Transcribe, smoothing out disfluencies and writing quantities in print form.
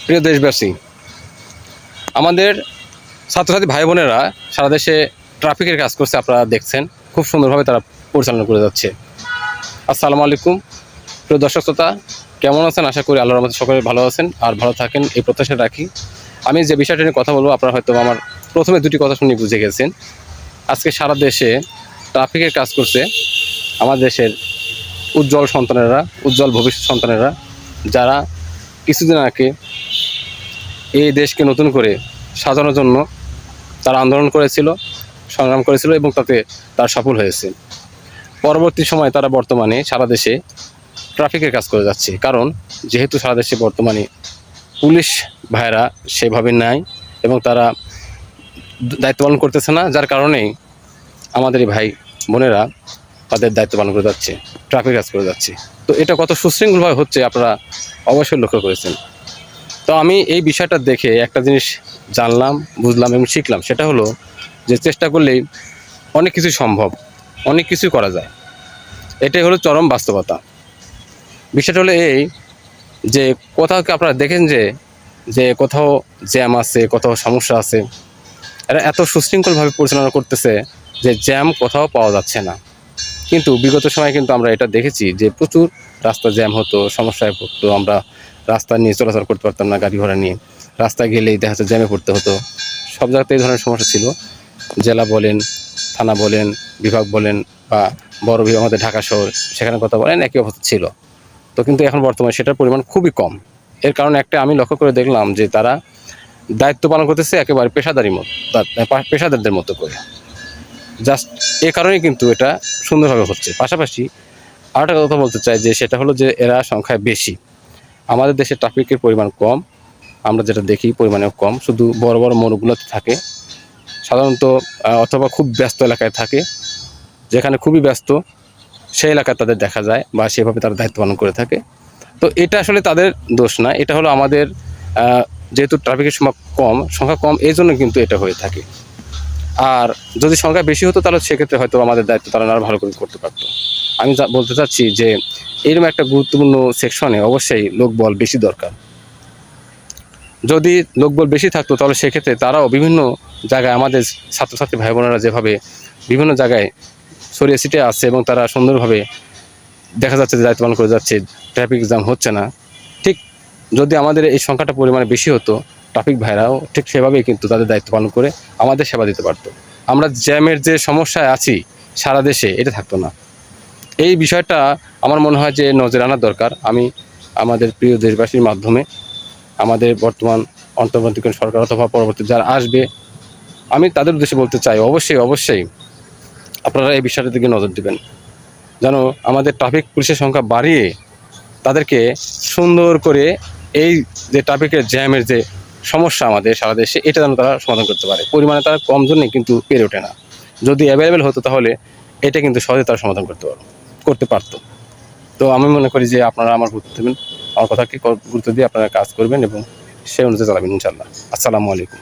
প্রিয় দেশবাসী, আমাদের ছাত্রছাত্রী ভাই বোনেরা সারা দেশে ট্রাফিকের কাজ করছে, আপনারা দেখছেন খুব সুন্দরভাবে তারা পরিচালনা করে যাচ্ছে। আসসালামু আলাইকুম প্রিয় দর্শক শ্রোতা, কেমন আছেন? আশা করি আল্লাহর রহমতে সকলে ভালো আছেন আর ভালো থাকেন এই প্রত্যাশা রাখি। আমি যে বিষয়টা নিয়ে কথা বলবো, আপনারা হয়তো আমার প্রথমে দুটি কথা শুনে বুঝে গেছেন। আজকে সারা দেশে ট্রাফিকের কাজ করছে আমার দেশের উজ্জ্বল সন্তানেরা, উজ্জ্বল ভবিষ্যৎ সন্তানেরা, যারা কিছুদিন আগে এই দেশকে নতুন করে সাজানোর জন্য তারা আন্দোলন করেছিল, সংগ্রাম করেছিল এবং তাতে তারা সফল হয়েছে। পরবর্তী সময় তারা বর্তমানে সারা দেশে ট্রাফিকের কাজ করে যাচ্ছে, কারণ যেহেতু সারা দেশে বর্তমানে পুলিশ ভাইরা সেভাবে নাই এবং তারা দায়িত্ব পালন করতেছে না, যার কারণেই আমাদের এই ভাই বোনেরা তাদের দায়িত্ব পালন করে যাচ্ছে, ট্রাফিক কাজ করে যাচ্ছে। তো এটা কত সুশৃঙ্খলভাবে হচ্ছে আপনারা অবশ্যই লক্ষ্য করেছেন। তো আমি এই বিষয়টা দেখে একটা জিনিস জানলাম, বুঝলাম এবং শিখলাম, সেটা হলো যে চেষ্টা করলেই অনেক কিছু সম্ভব, অনেক কিছুই করা যায়। এটাই হলো চরম বাস্তবতা। বিষয়টা হলো এই যে কোথাও কি আপনারা দেখেন যে কোথাও জ্যাম আছে, কোথাও সমস্যা আছে, এরা এত সুশৃঙ্খলভাবে পরিচালনা করতেছে যে জ্যাম কোথাও পাওয়া যাচ্ছে না। কিন্তু বিগত সময়ে কিন্তু আমরা এটা দেখেছি যে প্রচুর রাস্তা জ্যাম হতো, সমস্যায় পড়তো, আমরা রাস্তা নিয়ে চলাচল করতে পারতাম না, গাড়ি ঘোড়া নিয়ে রাস্তায় গেলেই দেখা যাচ্ছে জ্যামে পড়তে হতো। সব জায়গাতে এই ধরনের সমস্যা ছিল, জেলা বলেন, থানা বলেন, বিভাগ বলেন বা বড় বিভাগ আমাদের ঢাকা শহর, সেখানে কথা বলেন একই অবস্থা ছিল। তো কিন্তু এখন বর্তমানে সেটার পরিমাণ খুবই কম। এর কারণে একটা আমি লক্ষ্য করে দেখলাম যে তারা দায়িত্ব পালন করতেছে একেবারে পেশাদারদের মতো করে। জাস্ট এ কারণেই কিন্তু এটা সুন্দরভাবে হচ্ছে। পাশাপাশি আরেকটা কথা বলতে চাই যে সেটা হলো যে এরা সংখ্যায় বেশি, আমাদের দেশে ট্রাফিকের পরিমাণ কম, আমরা যেটা দেখি পরিমাণেও কম, শুধু বড় বড় মোড়গুলোতে থাকে সাধারণত, অথবা খুব ব্যস্ত এলাকায় থাকে, যেখানে খুবই ব্যস্ত সেই এলাকায় তাদের দেখা যায় বা সেভাবে তারা দায়িত্ব পালন করে থাকে। তো এটা আসলে তাদের দোষ না, এটা হলো আমাদের যেহেতু ট্রাফিকের সংখ্যা কম এই জন্য কিন্তু এটা হয়ে থাকে। আর যদি সংখ্যা বেশি হতো তাহলে সেক্ষেত্রে হয়তো আমাদের দায়িত্ব তারা আরও ভালো করে করতে পারতো। আমি বলতে চাচ্ছি যে এরকম একটা গুরুত্বপূর্ণ সেকশনে অবশ্যই লোকবল বেশি দরকার। যদি লোকবল বেশি থাকতো তাহলে সেক্ষেত্রে তারাও বিভিন্ন জায়গায়, আমাদের ছাত্রছাত্রী ভাই বোনেরা যেভাবে বিভিন্ন জায়গায় ছড়িয়ে ছিটিয়ে আছে এবং তারা সুন্দরভাবে দেখা যাচ্ছে যে দায়িত্ব পালন করে যাচ্ছে, ট্রাফিক জ্যাম হচ্ছে না, ঠিক যদি আমাদের এই সংখ্যাটা পরিমাণে বেশি হতো, ট্রাফিক ভাইরাও ঠিক সেভাবেই কিন্তু তাদের দায়িত্ব পালন করে আমাদের সেবা দিতে পারতো। আমরা জ্যামের যে সমস্যায় আছি সারা দেশে, এটা থাকতো না। এই বিষয়টা আমার মনে হয় যে নজর আনার দরকার। আমি আমাদের প্রিয় দেশবাসীর মাধ্যমে আমাদের বর্তমান অন্তর্বর্তীকালীন সরকার অথবা পরবর্তী যারা আসবে, আমি তাদের উদ্দেশ্যে বলতে চাই, অবশ্যই আপনারা এই বিষয়টার দিকে নজর দেবেন, যেন আমাদের ট্রাফিক পুলিশের সংখ্যা বাড়িয়ে তাদেরকে সুন্দর করে এই যে ট্রাফিকের জ্যামের যে সমস্যা আমাদের সারা দেশে, এটা যেন তারা সমাধান করতে পারে। পরিমাণে তারা কম জন্যই কিন্তু পেরে ওঠে না। যদি অ্যাভেলেবেল হতো তাহলে এটা কিন্তু সহজে তারা সমাধান করতে পারতো। তো আমি মনে করি যে আপনারা আমার গুরুত্ব দেবেন, আমার কথাকে গুরুত্ব দিয়ে আপনারা কাজ করবেন এবং সেই অনুযায়ী চালাবেন ইনশাআল্লাহ। আসসালামু আলাইকুম।